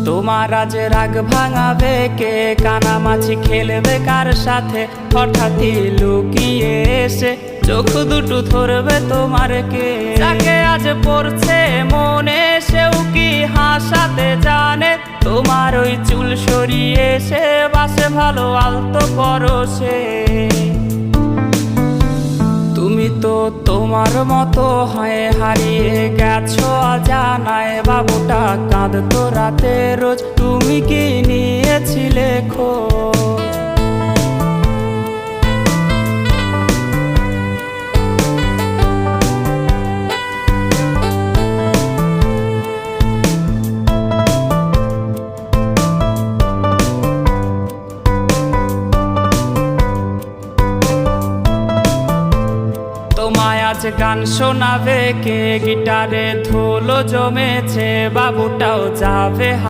তোমার আজ রাগ ভাঙাবে কে? কানামাছি খেলবে কার সাথে? হঠাৎই লুকিয়ে এসে চোখ দুটো ধরবে তোমার কে? যাকে আজ পড়ছে মনে সেও কি হাসাতে জানে? তোমার ওই চুল সরিয়ে সে বাসে ভালো আলতো পরশে। তুমি তো তোমার মতো হয়ে হারিয়ে গেছো অজানায়। বাবুটা কাঁদতো রাতে রোজ, তুমি কি নিয়েছিলে খোঁজ? তোমায় আজ গান শোনাবে কে? গিটারে ধুলো জমেছে, বাবুটাও যাবে।